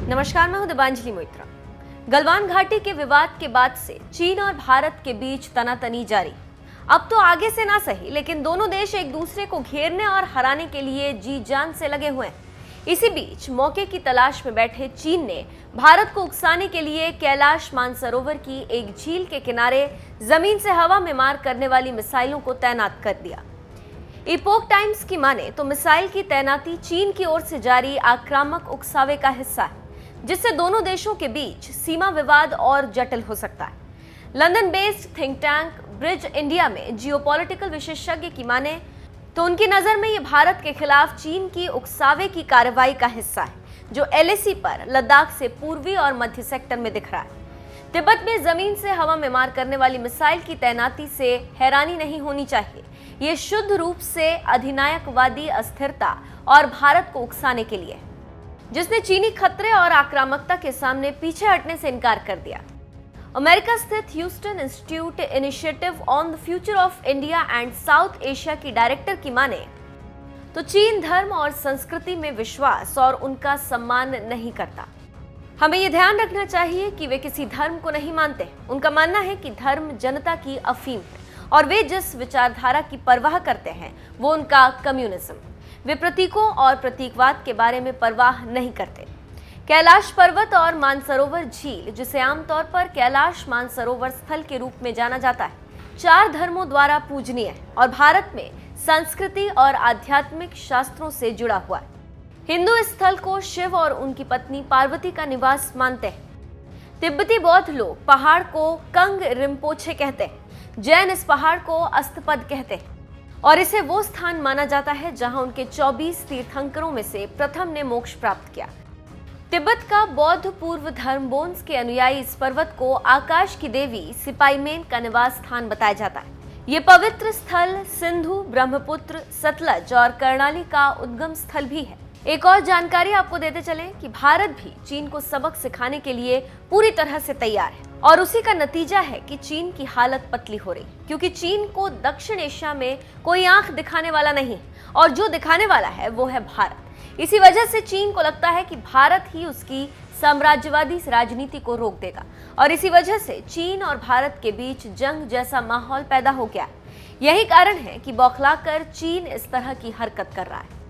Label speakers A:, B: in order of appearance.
A: नमस्कार, मैं हूं दिबांजलि मोइत्रा। गलवान घाटी के विवाद के बाद से चीन और भारत के बीच तनातनी जारी। अब तो आगे से ना सही, लेकिन दोनों देश एक दूसरे को घेरने और हराने के लिए जी जान से लगे हुए हैं। इसी बीच मौके की तलाश में बैठे चीन ने भारत को उकसाने के लिए कैलाश मानसरोवर की एक झील के किनारे जमीन से हवा में मार करने वाली मिसाइलों को तैनात कर दिया। इपोक टाइम्स की माने तो मिसाइल की तैनाती चीन की ओर से जारी आक्रामक उकसावे का हिस्सा है, जिससे दोनों देशों के बीच सीमा विवाद और जटिल हो सकता है। London based think tank bridge India में जियोपॉलिटिकल विशेषज्ञ की माने तो उनकी नजर में ये भारत के खिलाफ चीन की उकसावे की कार्रवाई का हिस्सा है, जो एलएसी पर लद्दाख से पूर्वी और मध्य सेक्टर में दिख रहा है। तिब्बत में जमीन से हवा में मार करने वाली मिसाइल की तैनाती से हैरानी नहीं होनी चाहिए। ये शुद्ध रूप से अधिनायकवादी अस्थिरता और भारत को उकसाने के लिए, जिसने चीनी खतरे और आक्रामकता के सामने पीछे हटने से इनकार कर दिया। अमेरिका स्थित Houston institute initiative on the future of India and south Asia की डायरेक्टर की माने तो चीन धर्म और संस्कृति में विश्वास और उनका सम्मान नहीं करता। हमें यह ध्यान रखना चाहिए कि वे किसी धर्म को नहीं मानते। उनका मानना है कि धर्म जनता की अफीम है और वे जिस विचारधारा की परवाह करते हैं वो उनका कम्युनिज्म। वे प्रतीकों और प्रतीकवाद के बारे में परवाह नहीं करते। कैलाश पर्वत और मानसरोवर झील, जिसे आमतौर पर कैलाश मानसरोवर स्थल के रूप में जाना जाता है, 4 धर्मों द्वारा पूजनीय है और भारत में संस्कृति और आध्यात्मिक शास्त्रों से जुड़ा हुआ है। हिंदू इस स्थल को शिव और उनकी पत्नी पार्वती का निवास मानते हैं। तिब्बती बौद्ध लोग पहाड़ को कंग रिम्पोछे कहते हैं। जैन इस पहाड़ को अस्तपद कहते हैं और इसे वो स्थान माना जाता है जहां उनके 24 तीर्थंकरों में से प्रथम ने मोक्ष प्राप्त किया। तिब्बत का बौद्ध पूर्व धर्म बोन्स के अनुयायी इस पर्वत को आकाश की देवी सिपाईमेन का निवास स्थान बताया जाता है। ये पवित्र स्थल सिंधु, ब्रह्मपुत्र, सतलज और कर्णाली का उद्गम स्थल भी है। एक और जानकारी आपको देते चलें कि भारत भी चीन को सबक सिखाने के लिए पूरी तरह से तैयार है और उसी का नतीजा है कि चीन की हालत पतली हो रही, क्योंकि चीन को दक्षिण एशिया में कोई आंख दिखाने वाला नहीं और जो दिखाने वाला है वो है भारत। इसी वजह से चीन को लगता है कि भारत ही उसकी साम्राज्यवादी राजनीति को रोक देगा और इसी वजह से चीन और भारत के बीच जंग जैसा माहौल पैदा हो गया। यही कारण है कि बौखलाकर चीन इस तरह की हरकत कर रहा है।